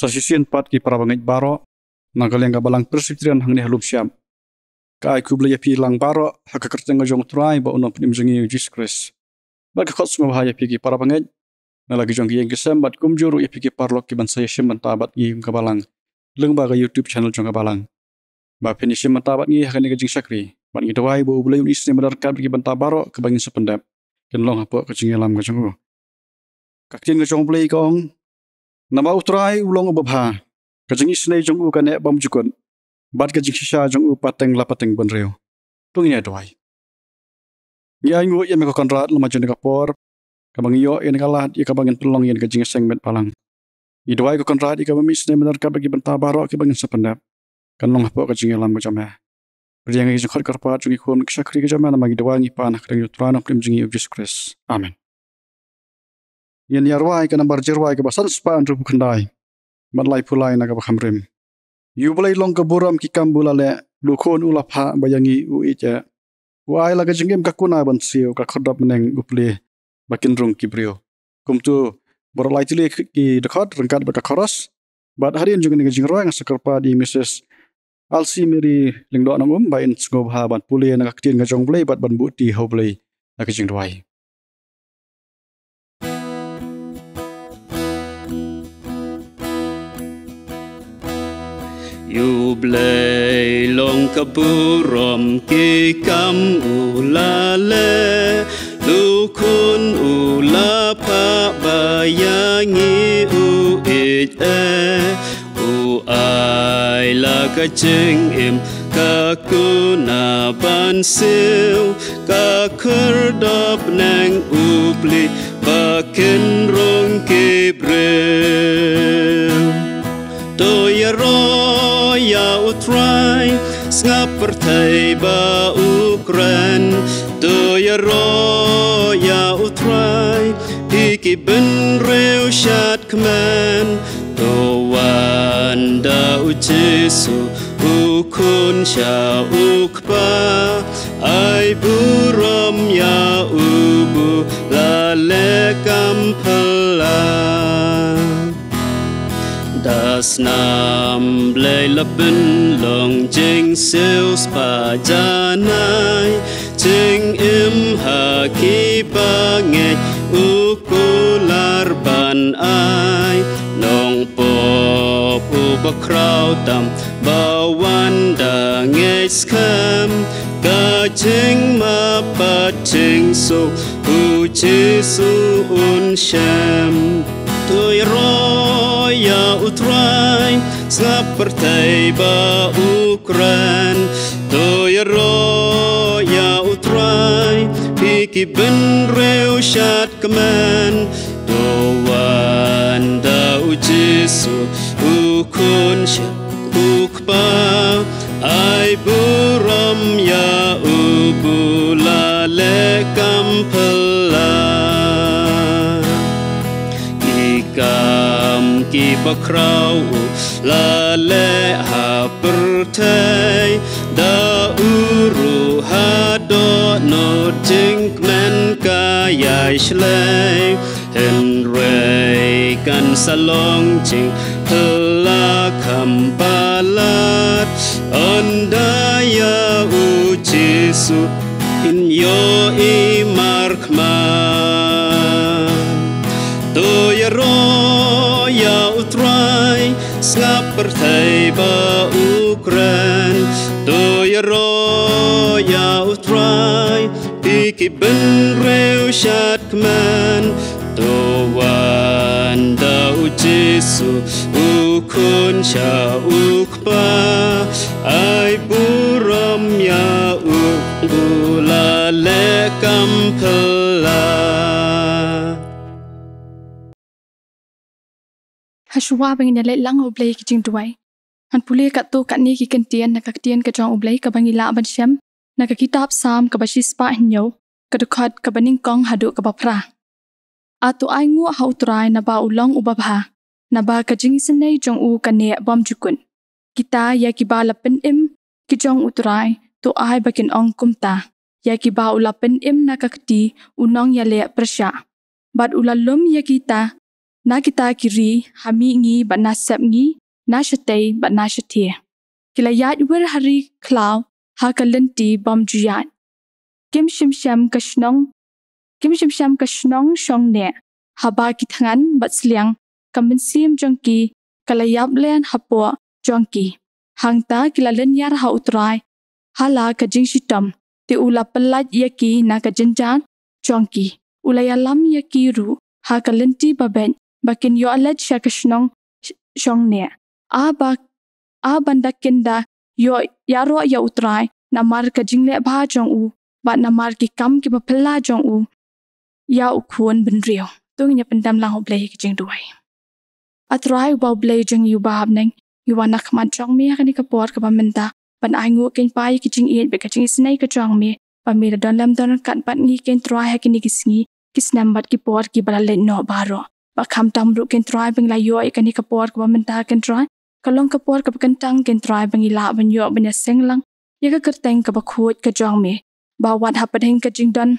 sa sisian pat ki para bangit baro nagaleng ka balang presbyterian hang ni halup siam ka ai kubla ya pi lang baro haka kerteng jong trai ba uno pnim jengi Jesus Christ ba ka khot sunga ya pi ki para bangit na lagi jong ki kesem bat kumjuru ya pi ki parlok ki ban saya shim tabat gi ka balang leng ba ka YouTube channel jong ka balang ba pini shim tabat gi haka ni ka jing sakri ban gi dawai bo ulai unis ni madar ka ki ban tabaro ka bangin sependap ken long apa ka jing lam ka jong ka kin ka jong play kong nama utrai ulong ubabha kajing isnei jong u kane bam jukon bat kajing shisha jong u pateng lapateng bonreo tung ina doi ngi aingu ye me ko konrat lama jone kapor kabang yo en kalat ye kabangin pelong yen kajing sengmet palang i doi ko konrat i kabang isnei benar ka bagi benta baro ke bangin sependap kan long hapo kajing lam ko jame priang ngi khot karpa jungi khon ksakri ke jame nama gi doi ngi pan kring utrano prim jingi Jesus Christ amen yen yarwai ka nambar jerwai ka basan span ru khandai matlai phulai na ka bakhamrim yu bulai long ka buram ki kambula le lukhon ula pha bayangi u ite wai la ka jingem ka kuna ban siu ka khodap meneng uple bakin rung ki brio kumtu borlai tili ki dekhot rengkat ba ka khoros bat harian juga ni jingroi nga sakarpa di Mrs. Alsi Mary lingdo nang ba in ngob ha ban pule na ka tin nga jong blai bat ban buti ho blai na ka jingroi yu blai long kaburom ki kam ulale lukun ula pa bayangi u it u ai la ka ching im ka kuna ban siu ka kurdop nang u bli bakin rong ki breu to ya utrai ngap pertai ba Ukraine to ya utrai iki ben reu shat kman to wanda ujesu ukun sha ukpa ai buram ya ubu la le kampala das nam blai lapin long jing siêu spa janai jing im ha ki ba nge ukular ban ai nong po pu ba krau tam ba wanda nge skam ka jing ma pa jing so u jesu un sham to ya utrai ngap pertai ba Ukraine to ya utrai piki ben reu shat kaman to wanda ujesu ukun sha ukpa ai buram ya ubula le kampala kam ki bakrau la le ha pertai da uru ha do no jing men ka ya shlei hen rei kan salong jing hela kampalat anda ya u Jesu in yo imarkma to ya utrai ngap pertai ba Ukraine to ya utrai piki ben reu shat kman to wanda u Jesu ukun sha ukpa ai buram ya ubula le kampala Hashwa bangin na lang oblay ki jing duway. Han puli kat to kat ni ki kentian na kaktian ka jong oblay ka bangi la ban syam na kakitab sam ka basis pa hinyo kadukhat ka baning kong hadu ka bapra. Ato ay ngu ha utray na ba ulong ubabha na ba ka jing sinay jong u kane bom jukun. Kita ya ki ba lapin im ki jong utray to ay bakin ong kumta. Ya ki ba ulapin im na kakti unong ya le persya. Bad ulalum ya kita na kita kiri hami ngi bat na sep ngi na shatei bat na shatie. Kila yat wer hari klau ha kalenti bom juyat. Kim shim sham kashnong shong ne haba kithangan bat sliang kamensim jongki kalayap len hapo jongki. Hangta kila len yar ha utrai hala kajing shitam ti ula pelat yaki na kajenjan jongki. Ulaya lam yaki ru ha kalenti baben bakin yo alet shakashnong shong ne. Banda kenda yo yaro ya utrai namar kajing le bha jong u bat namar ki kam ki bapela jong u ya ukhuan benrio tung nya pendam lang oblei kajing duai. Atrai ba oblei jong yu ba habneng yu wanak mat jong me kani ka por ka bamenta ban ai ngu ken pai kajing e be kajing snai ka jong me pa me don lam don kat bat ngi ken trai ha kini kisngi kisnam bat ki por ki bala le no baro ba kham tam ru ken trai beng la yo kani ka por ka bamenta ken trai kalong ka por ka kentang ken trai beng ila ban yo ban ya senglang ya ka kerteng ka ba khut ka jong me ba wat ha padeng ka jing don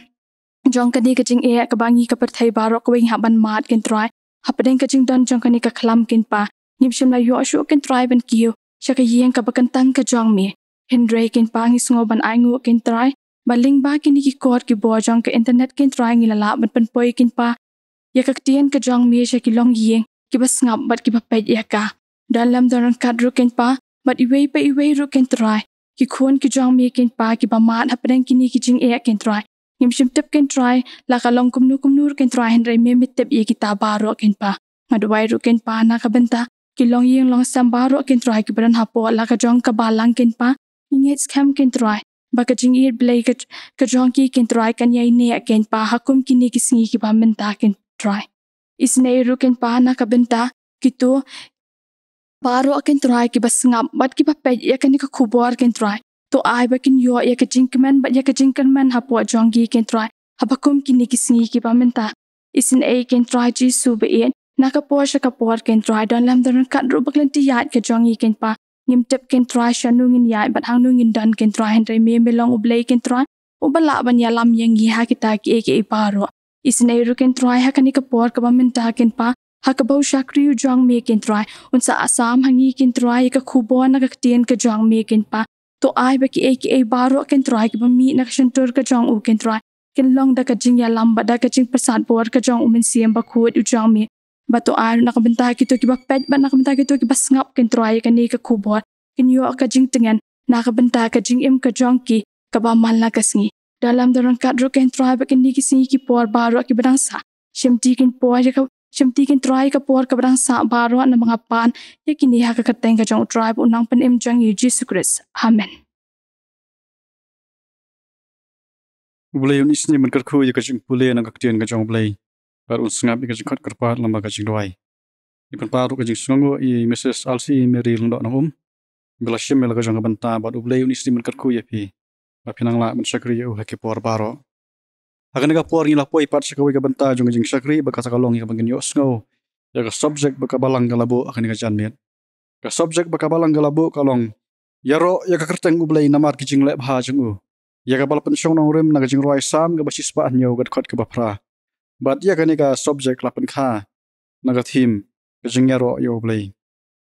jong kani ka jing e ka bangi ka perthai baro ka wing ha ban mat ken trai ha padeng ka jing don jong kani ka khlam ken pa nim shim la yo shu ken trai ban kiu sha ka yeng ka ba kentang ka jong me hendre ken pa ngi sngo ban ai ngu ken trai ba ling ba kini ki kor ki bo jong ka internet ken trai ngi la ban pan poi ken pa ya ka tien ka jong me sha ki long yeng ki ba ngap bat ki ba pe ya ka dalam doran kat ru ken pa bat iwei ru ken trai ki khon ki jong me ken pa ki ba mat ha padeng kini ki jing e ken trai nim shim tep ken trai la ka long kumnu ken trai henre me mit tep ye ki ta baro ken pa ngadwai ru ken pa na ka benta ki long yeng long sam baro ken trai ki baran ha po la ka jong ka balang ken pa inget scam ken trai ba ka jing e blai ka jong ki ken trai kan yai ne ken pa hakum kini ki singi ki ba menta ken trai isne ru ken pa na ka benta ki to baro ken trai ki bas ngap bat ki ba pe ya kan ka khubor ken trai to ai ba kin yo ya ka jingkman ba ya ka jingkan ha po jongi ken trai ha ba kum ki ni ki singi ki ba menta isin e ken trai ji su be en na ka po sha ka por ken trai don lam don kat ru baklen ti yat ka jongi ken pa ngim tep ken trai shanu ngin yat bat hang nu ngin don ken trai hen re me long ublei ken trai u bala ban ya lam yang gi ha ki ta ki e baro isin e ru ken trai ha kan ka por ka ba menta ken pa hakabau shakri u jong me ken trai unsa asam hangi ken trai ka khubon na ka tien ka jong me ken pa to ai ba ki e baro ken trai ki ba mi na ka shantur ka jong u ken trai ken long da ka jing ya lam ba da ka jing pasat bor ka jong u men siem ba khut u jong me ba to ai na ka benta ki to ki ba pet ba na ka benta ki to ki ba ngap ken trai ka ni ka khubon ken yo ka jing tengan na ka benta ka jing em ka jong ki ka ba mal na ka singi dalam daran ka ro ken trai ba ken ni ki singi ki por baro ki badang sa shimti ken po ya ka shimti ken try ka por ka brang sa baro na mga pan yakini ha ka kateng ka jong tribe unang pan im jang yu Jesus Christ. Amen. Ulay yun isni man karku ya ka jing pulay na kaktiyan ka jong ulay par unsngap ka jing kat karpat lamba ka jing doay ipan paru ka jing sungo i Mrs. Alsi Mary lungdo na bila shim ka jong banta bat ulay yun isni man karku ya pi ba pinang la man sakri ya ha ki por baro akan ka por ngila poi pat sa ka banta jong jing sakri ba ka sakalong ka bangin yo sngo ya ka subject ba ka balang galabo akan ka janmet ka subject ba ka balang galabo kalong yaro ya ka kerteng ulay namar ki jing le bha jong u ya ka balapan syong nong rim na ka jing roi sam ka basis pa anyo ka khot ka bapra but ya ka ni ka subject lapan kha na ka theme ka jing yaro yo ulay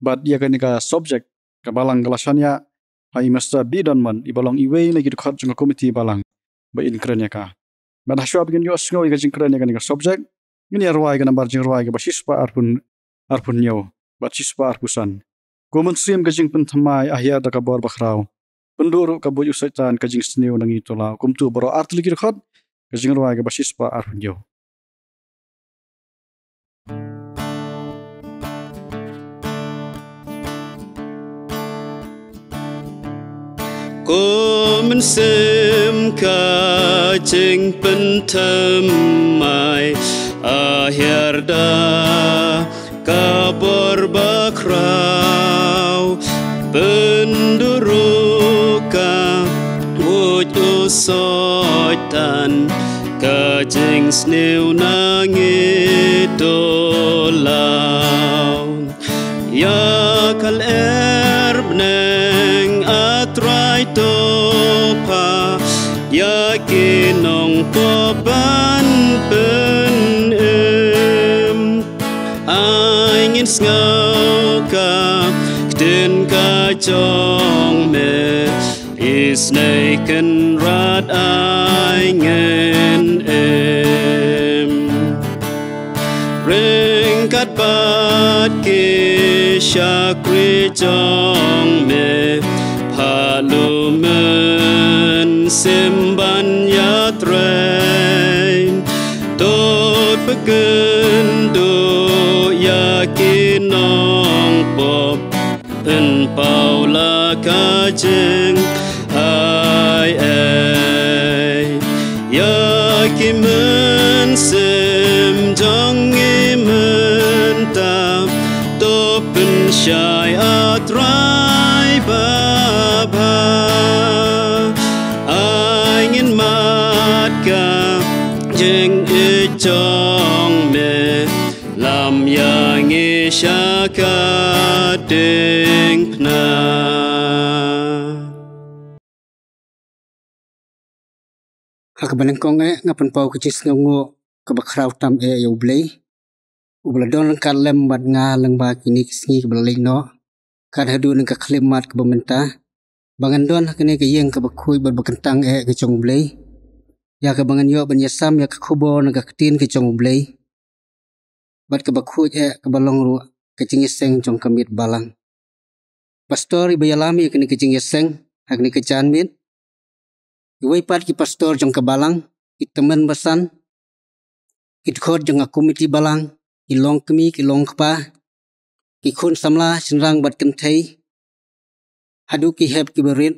but ya ka ni ka subject ka balang galasanya hai masta bidon man ibalong iwei na ki khot jong committee balang ba in krenya ka But hasyo abigin yo asngo iga jingkran ya ka subject ngini arwai ka nambar jing rwai ka basispa arpun yo basispa arpusan gomen sim ka jing penthamai ahya da ka bor bakrau penduru ka boyu saitan ka jing sneu nangi tola kumtu baro artli ki khot ka jing rwai ka basispa arpun yo Komen sem ka jing pentemai akhir da kabor bakrau penduru ka wuju soitan ka jing sneu nangi dolau ya kal erbneng atrai topa yakinong poban pen ka tin ka chong me is nay kan rat ai ngen em ring kat bat ki shakri chong me palumen simban ya train tot peken do yakinong pop en paula ka jeng ai ai yakimen sim jong imen ta topen shai atrai baba angin mat ka jeng chong me lam yang ishaka ding pna Hakabalengkong ngapan pau kecis ngongo kabakraw tam ublay ubladon kan lem bat nga lengba kini kisngi kabalay no kan hadu nang kaklimat kabamenta bangandon kini kayeng kabakhuy bat bakantang kachong ublay ya kabangan yo banyasam ya kakubo nang kaktin kachong ublay bat kabakhuy kabalong ru kachingiseng chong kamit balang pastor ibayalami kini kachingiseng hakni kacanmit iway pat ki pastor jong kabalang itemen basan itkot jong komiti balang ilong kemi ilong kpa ki khun samla sinrang bat kentai hadu ki heb ki berit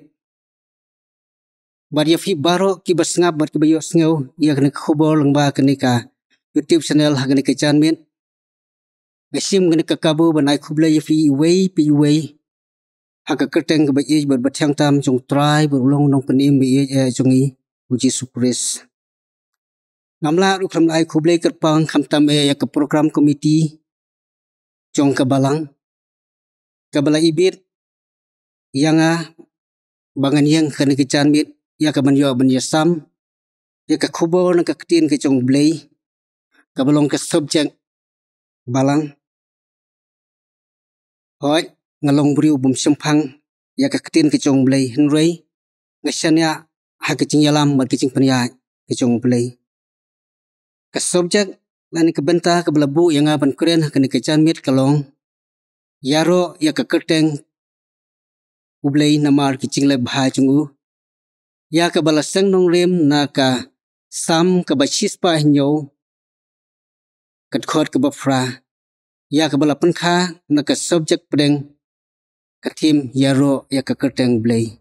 bar yafi baro ki basngap bat ki bayo sngew ya kene khobol lengba kene ka YouTube channel hakene ka chanmin besim kene ka kabu banai khuble yafi iway pi iway haka kerteng ke bayi bat batyang tam jong try berulong nong penim bayi jongi uji supres ngamla rukram lai khuble kerpang khamtam ya ke program komiti jong kabalang kabala ibit yanga bangan yang kene ke chanmit ya ka banyo banyasam ya ka khubo nang ka ktin ke jong blay kabalong ke subject balang hoi ngalong briu bum sempang ya ka ktin ke jong blay henrei ngasanya ha ke jing yalam bat ke jing panya ke jong blay ka subject lani ke benta ke belabu yang aban kren ha ke chanmit kalong yaro ya ka kerteng ublay namar ki jing le bha chungu ya ka balaseng nong rem na ka sam ka bachis pa nyo kat khot ka bafra ya ka balapan kha na ka subject pedeng katim yaro ya ka kerteng blay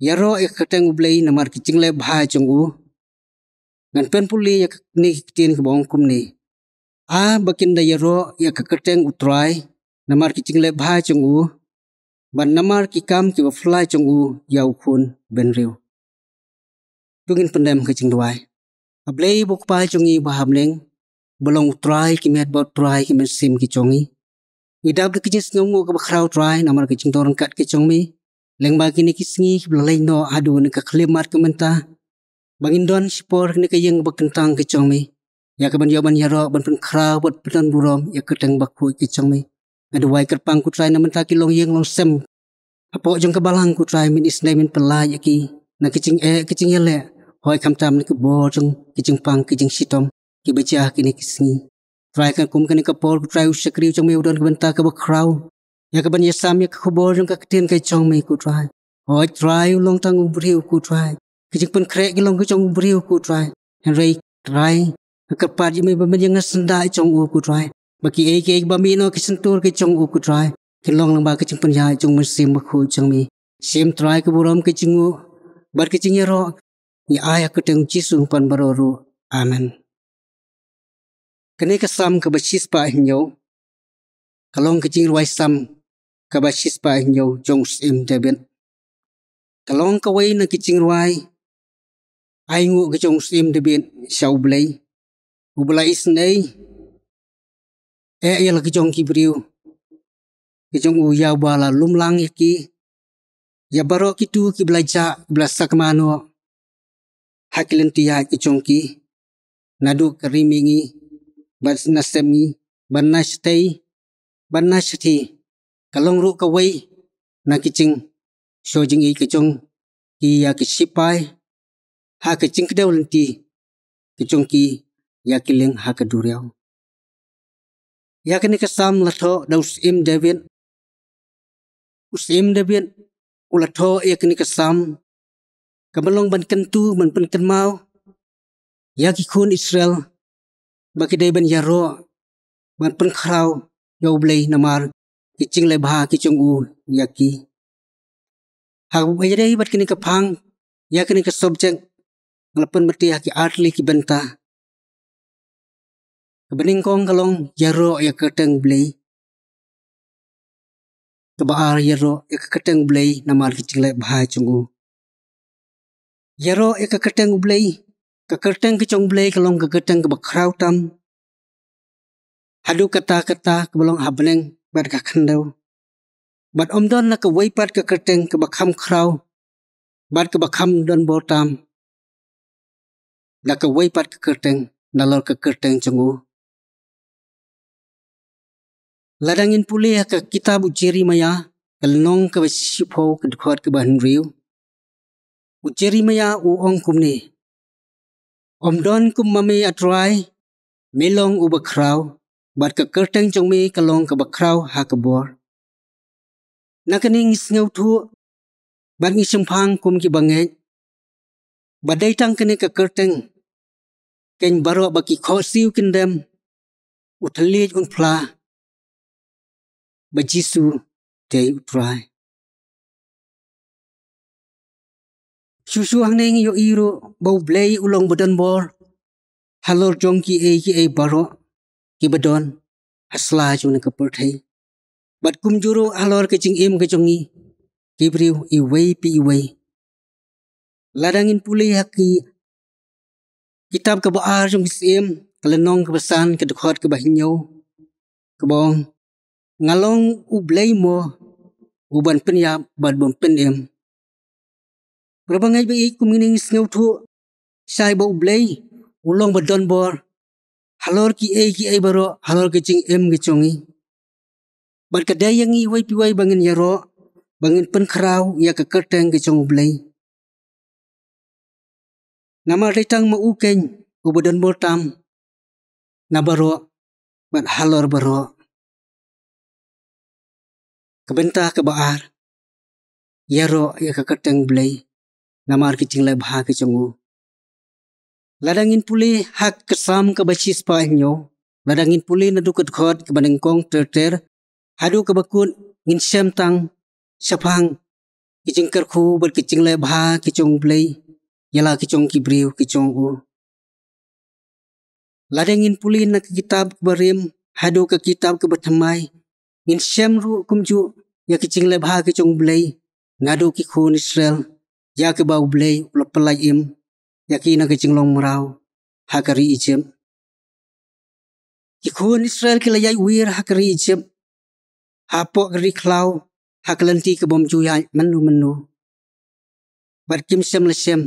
yaro ya kerteng blay namar ki jing le bha chungu ngan pen puli ya ni tin ka bong kum ni a bakinda yaro ya ka kerteng utrai namar ki jing le bha chungu ban namar ki kam ki fly chungu yau khun benriu tungin pendem ke jing duai ablay buk pa chungi bahamleng bolong try ki met bot try ki men sim ki chongi idab de kijis ngongo ka bakraw try namar ki jing torang kat ki chongmi leng ba kini kisngi ki blalay no adu ne ka klimat ka menta bangindon sipor ne ka yeng bakentang ki chongmi ya ka ban yaban yaro ban pen kraw bot petan burom ya keteng bakhu ki chongmi aduai kerpang ku try namenta ki long yeng long sem apo jong ka balang ku try min isnai min pelaj ki na kicing kicing yele hoi kam tam ni ke bo jong kicing pang kicing sitom ki baca kini kisngi try kan kum kan ka por ku try usakri jong me udon ka benta ka bakraw ya ka ban yasam ya ka bo jong ka ktin ka chong me ku try hoi try long tang ubriu ku try kicing pen krek ki long ku chong ubriu ku try henrei try ka pat ji me ban yang sendai chong u ku try baki ke ba mi no ki sentur ki chong u ku try ki long lang ba ki ching pen ya chong me sim ba khu chong mi sim try ka burom ki chingu bar ki ching yaro ni aya ka teng jisu pan baroru amen kene ka sam ka bachis pa hinyo kalong ka jing ruai sam ka bachis pa hinyo jong sim debet kalong ka wai na ki jing ruai ai ngu ka jong sim debet shau blai ubla isnei ya la ki jong ki briu ki jong u ya bala lumlang ki ya baro ki tu ki belaja belasak mano hakilen tiya ki jong ki nadu kerimingi bat nasemi banastei banashti kalong ru kawai na kicing shojing I kicong ki ya kisipai ha kicing kedaw lenti kicong ki ya kileng ha keduriau ya kini kesam latho daus im David usim David ulatho ya kini kesam kabalong ban kentu ban pen kenmau ya kikun Israel bagi dai ban yaro ban pen khrau ya ublei namar kicing lebha kicong u yaki ha bayadai bat kini kapang ya kini kesobjek ngelapan berti haki atli ki benta kebening kong kalong yaro ya keteng blei kebaar yaro ya keteng blei namar kicing lebha cungu yaro ya keteng blei keteng kicong blei kalong keteng ke bakrau tam hadu kata-kata kebalong habeneng bat ka khandau bat omdon na ke waipat ke keteng ke bakham krau bat ke bakham don botam na ke waipat ke keteng nalor ke keteng cungu ladangin pulih ke kitab Jeremia kelnong ke sipo ke dekat ke bahan riu Jeremia u ong kumni omdon kum mami atrai melong u bakrau bat ke keteng cungmi kalong ke bakrau ha ke bor nakaning isngau tu bat ngi sempang kum ki bangai badai tang kene ke kerteng ken baro baki khosiu kendem uthali unpla bajisu te utrai susu hangneng yo iro bau blei ulong badan bor halor jong ki e baro ki badon hasla june ke perthai bat kum juro halor ke jing im ke jongi kibriu I wei pi wei ladangin pulih haki kitab ke baar jong sim kelenong ke besan ke dekat ke bahinyo ke bong ngalong u blei mo uban pen ya bat bom pen em berbangai bi kumining sneu tu sai bo blei ulong badon bor halor ki e baro halor ke jing em ke jongi bat kedai yang I wei pi wei bangin yaro bangin pen khrau ya ke kerteng ke jong blei nama retang ma ukeng ubadan botam na baro bat halor baro kebenta ke baar yaro ya ke kerteng blei namar kicing lebha ke jongu ladangin pulih hak kesam ke bacis pa nyo ladangin pulih na duket khot ke banengkong ter hadu ke bakun ngin sem tang sapang kicing kerku ber kicing lebha kicong blei yala kicong kibriu kicong u ladangin pulih na ke kitab barim hadu ke kitab ke batamai ngin sem ru kumju ya kicing lebha kicong blei ngadu ki khun Israel ya ke bau blei ulapalai im ya ki na kicing long merau hakari Egypt ki khun Israel ki layai wir hakari Egypt hapo kari klau haklanti ke bom juyai menu bat kim sem lesem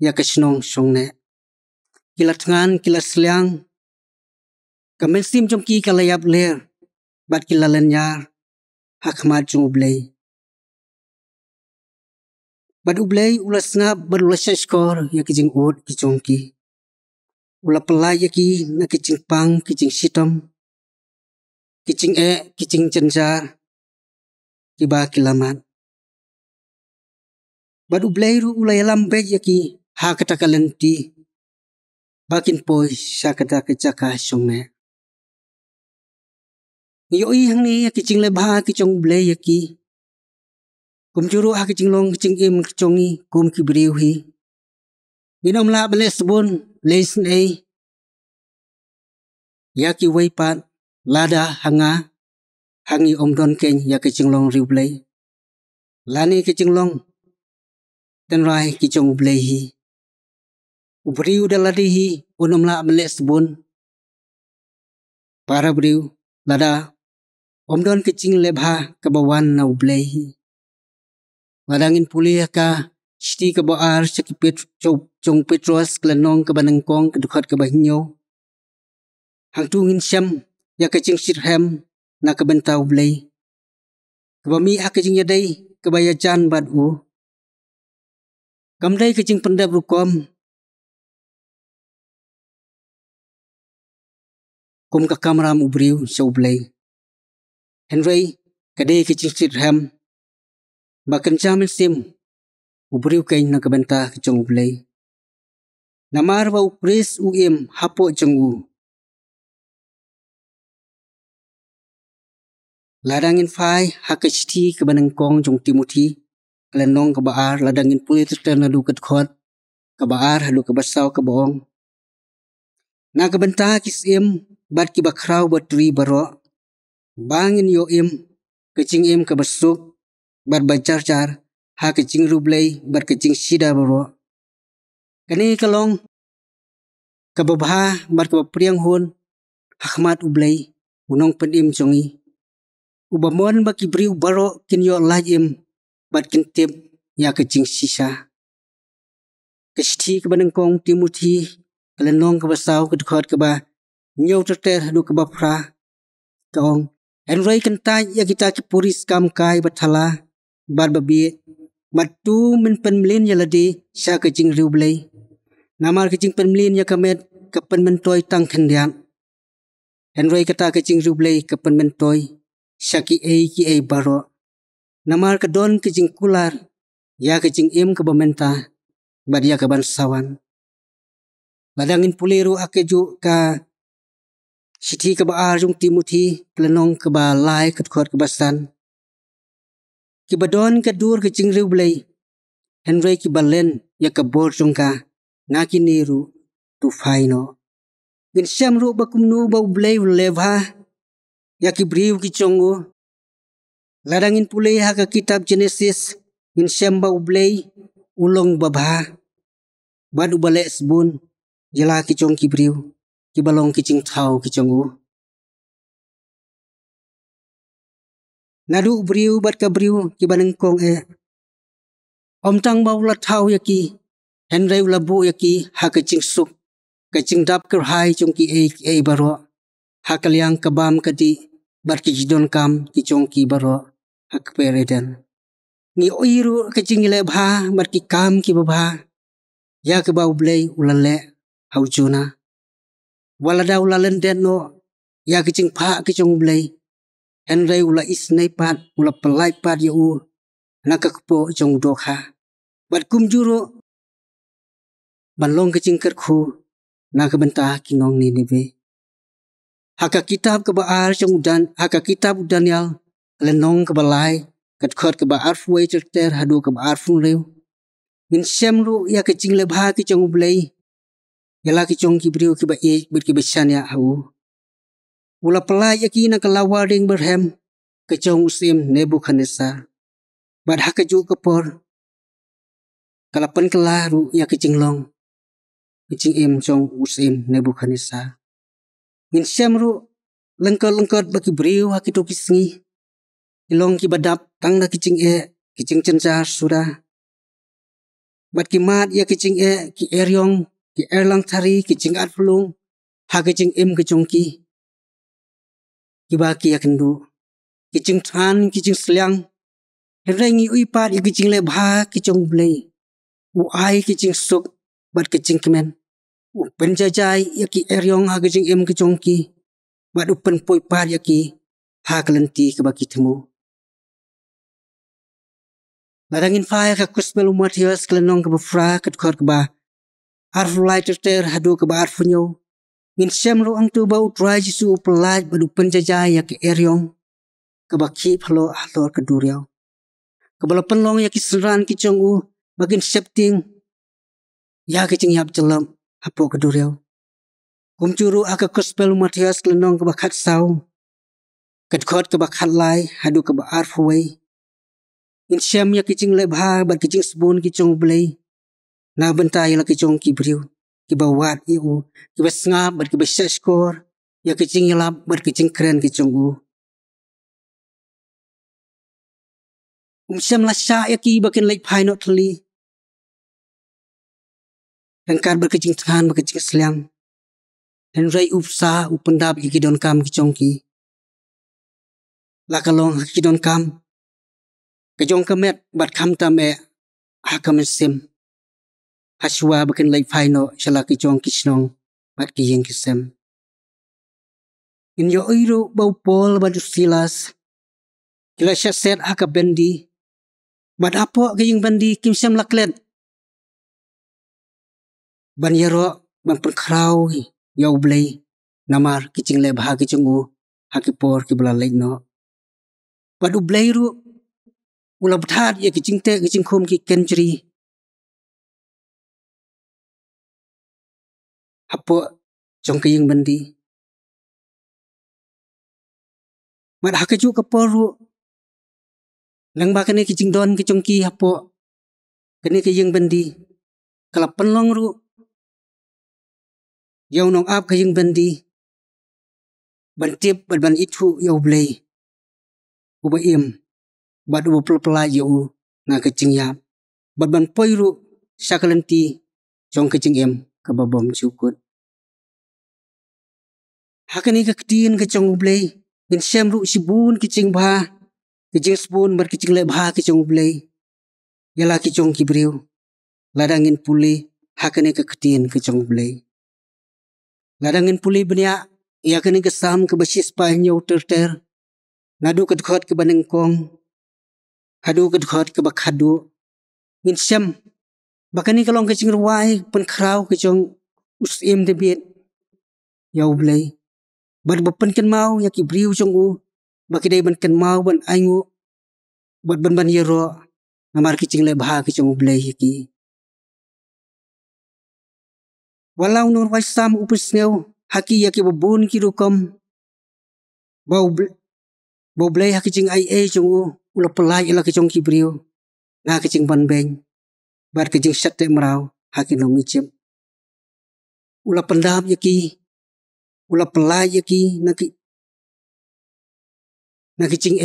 ya ke snong songne kilat ngan kilat sliang kamen sim jom ki kalayap ler bat kilalen yar hakmat jung blei bat ublei ulas ngap berulas skor ya kijing ut kijong ki ula pelai ya ki na kijing pang kijing sitom kijing kijing cenjar tiba kilamat bat ublei ru ulai lambe ya ki ha kata kalenti bakin poi sakata kecaka songne yo I hang ni ya kijing lebha kijong blei ya ki kum juru ha kijing long kijing im kijongi kum kibriu hi minom la bele sebun leisen ya ki weipat lada hanga hangi omdon ken ya kijing long riu blei lani kijing long dan rai kijong blei hi ubriu daladi hi unom la bele sebun para briu lada omdon kijing lebha kebawan na blei hi ladangin pulih ka sti ke baar sekipet jong Petros kelenong ke banengkong ke dekat ke bahinyo hang tu ngin syam ya kecing sirhem na kebentau blay. Kebami ha kecing yadai kebayajan bad u. Kamdai kecing pendap rukom. Kum ka kamram ubriu sa ublay. Henry kadai kecing sirhem. Bakan jamin sim ubriu kay na kebenta kecing ublay. Namar wa upris uim hapo jeng u. Ladangin fai hakashti kebanang kong jong Timothy kelenong kebaar ladangin puli tertena du ketkot kebaar halu kebasau kebong. Na kebenta kisim bad kibakrau batri baro bangin yo im kecing im kebasuk bad bajar-jar ha kecing rublay bad kecing sida baro. Kani kalong kababha bad kebapriang hun hakmat ublay unong penim jongi. Ubamon baki beri baro kin yo lajim bat kin tip ya kecing sisa. Kesti kebanang kong Timothy kelenong kebasau kedekot keba nyau terter hadu keba pra kong. Enroi kentaj ya kita kipuris kam kai bathala bat babi matu min penmelin ya ladi sya kecing riublay. Namar kecing penmelin ya kamet kepen mentoy tang kendian. Enroi kata kecing riublay kepen mentoy. Syaki ki baro. Namar kedon kecing kular. Ya kecing im kebamenta. Bad ya kebansawan. Ladangin puliru akeju ka. Siti kebaar jung Timothy. Kelenong kebalai ketkot kebasan. Kibadon kedur kecing riublay. Henry kibalen ya kebor jung ka. Naki niru tu faino. Bin syam ru bakumnu bau blay ulevha. Ya kibriu kichongu. Ladangin pulay ha ka kitab Genesis. Min syamba ublay. Ulong babha. Bad ubale sebun. Jala kichong kibriu. Kibalong kicing tau kichongu. Nadu ubriu bad kabriu kibaneng kong Om tang bau la tau yaki. Henry ulabu yaki ha kicing suk. Kicing dap kerhai chong ki baro. Hakaliang kabam kadi bar kijidon kam kichong ki baro hakperedan. Ni oiru kecing lebha bar ki kam ki babha. Ya ke bau blay ulale haujuna. Walada ulalen no ya kecing pa kichong blay. Henry ula isnai pat ula pelai pat ya u. Nakakpo chong dokha. Bar kum juro balong kecing kerku. Nakabenta kinong ni nebe. Haka kitab kebaar jong udan, haka kitab Daniel, lenong kebalai, ketkot kebaar fuai terter hadu kebaar fun leu. Min syamru ya kecing lebha kicong ublay, yala kicong kibriu kiba berkibesan ya hau. Ula pelai yakina kelawa ring berhem, kecong usim Nebuchadnezzar. Bad haka ju kepor, kalapan kelaru ya kecing long, kecing im jong usim Nebuchadnezzar. Min syamru lengkot bagi beriu haki toki sengi. Ilong ki badap tang na kicing kicing cencar sudah. Bat ki mat ya kicing ki eryong, ki erlang tari, kicing atflung, ha kicing im kicongki. Ki baki ya kendu. Kicing tan, kicing seliang. Henrengi uipat ya kicing lebha kicong blay. Uai kicing suk, bat kicing kemen. Upen jajai yaki eryong ha kecing im kecongki. Bad upen poi par yaki ha kelenti kebaki temu. Ladangin fai ka kuspel Matius kelenong kebafra ketkor keba. Arfulai terter hadu keba arfunyo. Ngin syamru ang tu bau trai jisu upelaj bad upen jajai yaki eryong. Kebaki palo ahlor keduriau. Kebalapan long yaki seran kicong bagin septing. Ya kecing yap celam. Apo keduriau. Kumcuru aka kuspel Matias kelenong kebakat sau. Kedkot kebakat lai hadu keba arfuai. Insyam ya kicing lebha bat kicing sebun kicong belai. Na bentai la kicong kibriu. Kiba wat iu. Kiba sengap bat kiba syashkor. Ya kicing yelap bat kicing keren kicong u. Umsyam la syak ya ki bakin laik pai not teli. Rengkar berkecing tangan berkecing seliang. Henry upsa upendap ki don kam ki chongki. La kalong ki don kam. Ke jong kamet bat kam tam e hakamesim. Haswa bakin lai faino shala ki chong ki snong bat ki yeng kisem. In yo iru bau pol badu silas. Kila syaset haka bendi. Bat apo ke yeng bendi kim sem laklet. Ban yaro ban perkrau ya ublay namar kicing le bah kicing u hakipor ki belalai no. Bat ublay ru ula bethat ya kicing te kicing kum ki kenjri. Apo jong ke yeng bendi. Mat hakaju kapor ru lang ba kene kicing don kicong ki apo kene ke yeng bendi. Kala penlong ru yaw nong ap ke yeng bendi. Ban tip ban itu ya ublay. Uba im bat uba pelpelai ya u nga kicing yap. Bat ban poiru sakalenti jong kicing em kababom cukut. Hakani ke ketin kicong ublay. Ngin syam ru sibun kicing bah. Kicing sebun bar kicing le bah kicong ublay. Yala kicong kibriu. Ladangin pulih hakani ke ketin kicong ublay. Ladangin pulih benya ia kini kesam ke basis pahnya ter. Ngadu ke dekat ke banengkong. Hadu ke dekat ke bakhadu. Ngin syam bakani kalong kicing ruai penkrau kicong usim debit. Ya ublay. Bat berpenken mau ya kibriu jong u. Bakidai banken mau ban aingu. Bat ban yero. Namar kicing le bah kicong ublay ki. Walau nur waisam upis ngeu. Haki ya ki babun ki rukom. Bau blay haki kicing ai jong u. Ula pelai ila kicong kibriu. Nga kicing ban beng. Bat kicing syatte merau. Haki nong icip. Ula pendam ya ki. Ula pelai ya ki. Na kicing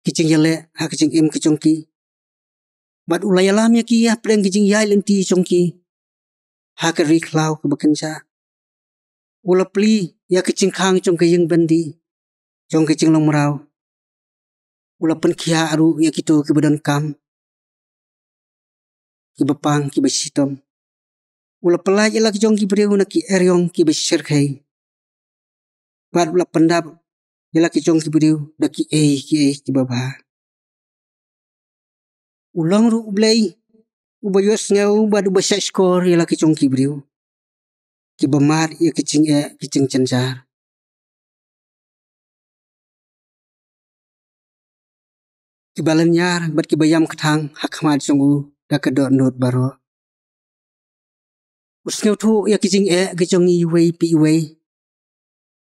kicing yale ha kicing im kicong ki. Bat ula yalam ya ki ya pleng kicing yai lenti jong ki. Ha ke riklau ke bekenca. Ula pli ya kicing kang jong ke yeng bendi. Jong kicing long merau. Ula pen kia aru ya kitu ke badan kam. Ki bepang ki besitom. Ula pelai ya laki jong ki beriu na ki eryong ki besirkai. Bat ula pendap yala kicong kibiriu daki ki baba. Ulang ru ublay ubayos ngau badu basya skor yala kicong kibiriu. Ki bamar ya kicing cenjar. Ki balan nyar bat ki bayam ketang hakmat songu dakadot not baro. Usngau tu ya kicing iway pi iway.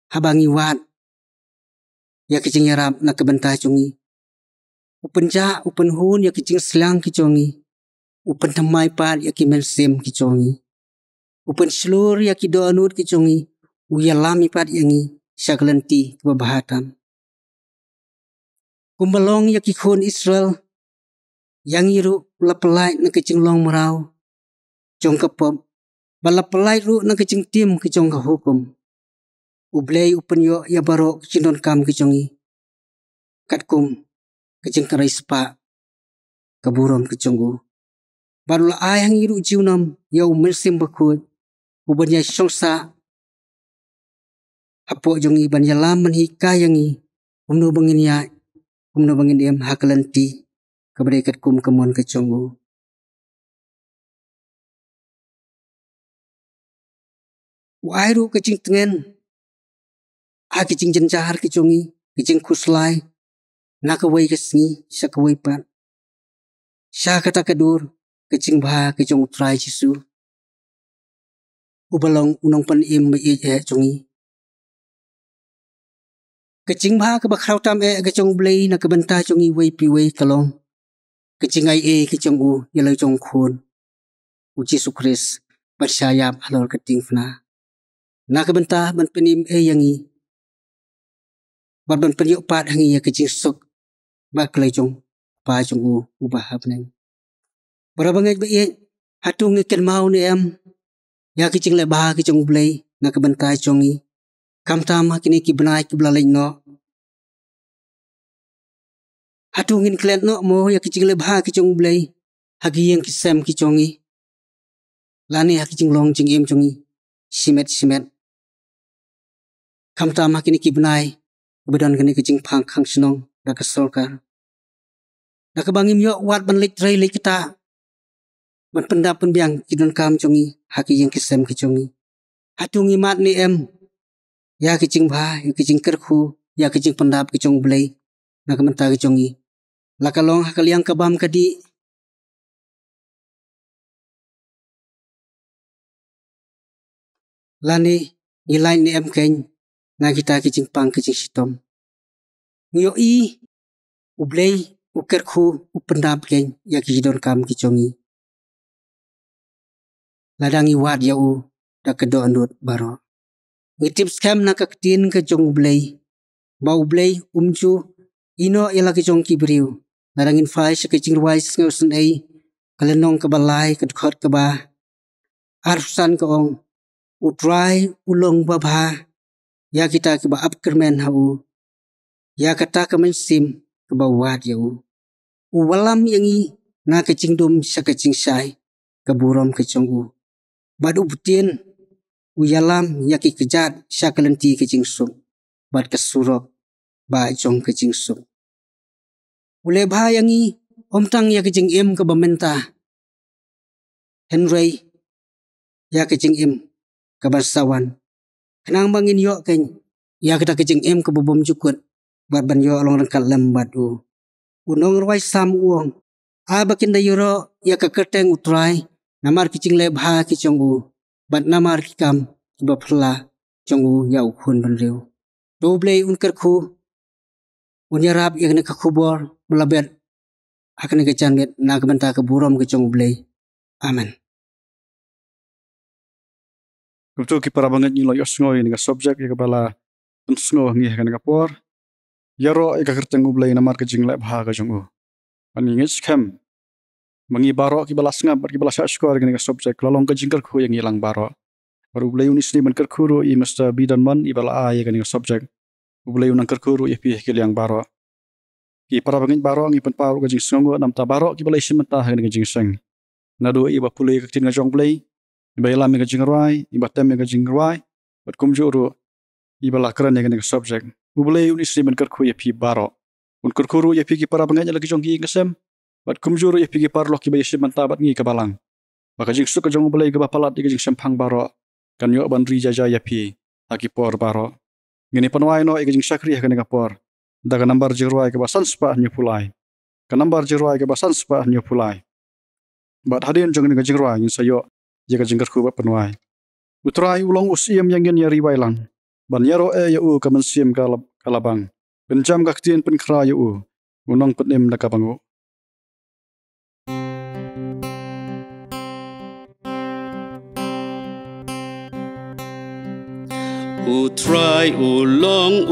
Habangi wat. Ya kicing yarap na kebentah cungi. Upen ja, upen hun ya kicing selang kicongi. Upen temai pat ya ki mensem kicongi. Upen selur ya ki doanut kicongi. Uyalami pat yangi syaklenti kebabahatan. Kumbalong ya ki khun Israel. Yang iru lapelai na kicing long merau. Jong kepop. Balapelai ru na kicing tim kicong ka hukum. Ublay upen yo ya baro kicing don kam kicongi. Katkum kicing karai sepa kaburom kiconggu. Barula ayang iru jiunam ya umersim bakut. Ubanya songsa. Apo jongi ban yalam menhika yangi. Umno bangin ya. Umno bangin diam hakalanti. Kabadai katkum kemon kiconggu. Wairu kicing tengen. Kicing jenjahar kicongi. Kicing kuslai. Nakaway kasni. Syakaway pat. Syakata kadur. Kicing bah kicong utray jisu. Ubalong unong pan im chongi. Kicing bah kabakraw tam kicong blay na kabanta chongi way piway kalong. Kicing ay kicong u yalaw chong khun. U Jesu Christ bersyayap halor keting fna. Na kabanta ban penim yangi. Ban penyok pat hangi ya kicing sok. Baklay chong pa chong u ubahap neng. Barabangay ba hatung ikan mau ni em. Ya kicing le bah kicong blay. na kebentai congi. Kam tam hakini ki benai ki belalai no. Hatu ngin klet no mo ya kicing lebha ki cong blai. Hagi yang kisem ki congi. Lani haki cing long cing em congi. Simet. Kam tam hakini ki benai. Kebedan kini kicing pang kang senong. Da kesolkar. Da kebangim yo wat ban lik trai lik kita. Ban pendap pen biang kidon kam congi. Haki yang kisem ki congi. Hatu ngimat ni em. Ya kicing bah, ya kicing kerku, ya kicing pendap kicong belai, nak mentah kicongi. Lakalong hakaliang kabam kadi. Lani ngilai ni em keng, na kita kicing pang kicing sitom. Ngiyo i, ublay, ukerku, upendap keng, ya kicidon kam kicongi. Ladangi wad ya u, da kedo andut baro. Ngitip scam na kaktin ke jong ublay. Ba ublay umju ino ila ke jong kibriu. Narangin fai sa kicing ruwais ngausan ay. Kalenong kabalay kadukot kaba. Arfusan kaong. Utray ulong babha. Ya kita kiba upkermen hau. Ya kata kaman sim kabawad yau. Uwalam yangi na kicing dum sa kicing say. Kaburom kicong u. Badu butin. Uyalam yaki kejat syakalenti kecing sum. Bad kesurok ba jong kecing sum. Ule bahayangi omtang ya kecing im ke bamenta. Henry ya kecing im ke barsawan. Kenang bangin yo keng. Ya kita kecing im ke bubom jukut. Bad ban yo along rengkat lembat u. Unong ruwai sam uong. Bakin da yoro ya ke kerteng utrai. Namar kecing lebha kecing u. Bat namar kikam kiba pela jongu ya ukun benriu. Doblay unkerku unyarap yang nak kubor melabet akan kecanget nak benta keburom ke jongu blay. Amen. Kutu ki para banget ni lo yosngoi ni ka subject ya kepala unsngo ngi kan ka por. Yaro ka kerteng ublay namar ke jing leb ha ka jongu. Ani ngis kem. Mangi baro ki balas ngap ki balas skor ni ka subject lalong ka jingkar ku yang hilang baro. Baru ublay unis ni man kerkuru i Mr. Bidan man i bala ya kan ni subject. Ublay unang kerkuru i pi ki yang baro. Ki para banget baro ngi pen paru ka jing sngo nam ta baro ki balai simenta ka ni jing seng. Nado i ba pulai ka tin ka jong blay. I ba ilam ka jing rai, i ba tem ka jing rai. Bat kumjuru i bala kran ya kan ni subject. Ublay unis ni man kerku i pi baro. Un kerkuru i pi ki para banget lagi jong ki ngesem. Bat kumjuru i pi ki parlo ki ba simenta bat ngi ka balang. Baka jing su ka jong ublay ka ba palat i ka jing sempang baro. Kan yo ban rija jaya pi aki por baro ngini panwai no ikajing sakri ka ni por daga nambar jirwai ke basan spa nyu pulai ka nambar jirwai ke basan spa nyu pulai bat hadin jong ni ka jirwai ni sayo je ka jingkar ku ba panwai utrai ulong usiem yang ngin yari wailang ban yaro ya u ka mensiem kalabang penjam ka ktin pen kra ya u unong penem na ka bangu. Utrai ulong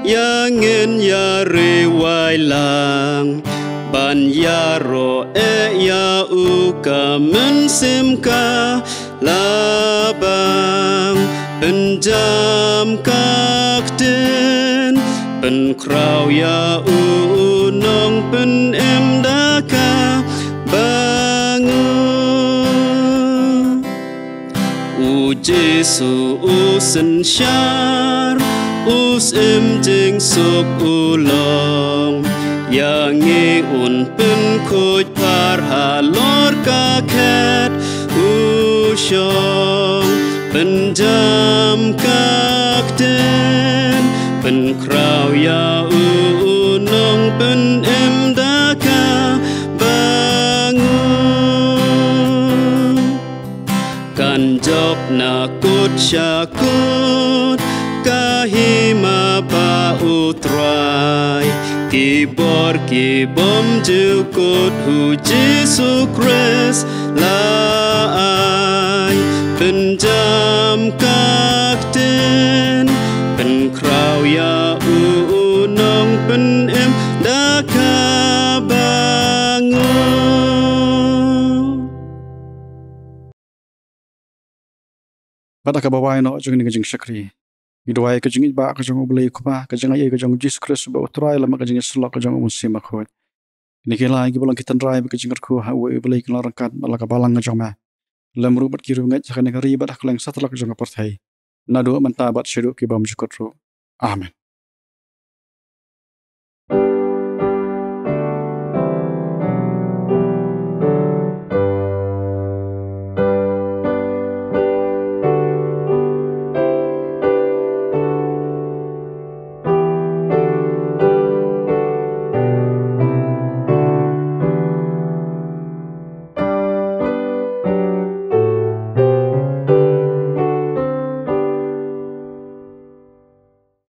yang en ya rewai lang ban yaro ya u ka mensim ka labang penjam kakten pen krau ya u nong pen em daka bangun Jesu usen syar usem jeng sok ulong yang un pen koj par halor kaket usyong penjam kakten pen krau ya unong pen em daka Kanjok na kut syakut kahima pa utrai kibor kibom jukut hu Jesu Christ lai penjam kakten pen krau ya unong pen em daka Bata ka bawai no jeng ni jeng sakri. Idwai ka jeng ba ka jeng ublei kupa ka jeng ai ka jeng Jesus Christ ba utrai lama ka jeng selok ka jeng musim makhot. Ni kila gi bolang kitan rai ka jeng ku ha we ublei ka rangkat bala ka balang ka jeng ma. Lamru bat kiru ngai jakane ka ribat ka leng satlak jeng partai. Nadu manta bat shiru ki bam jukotro. Amen.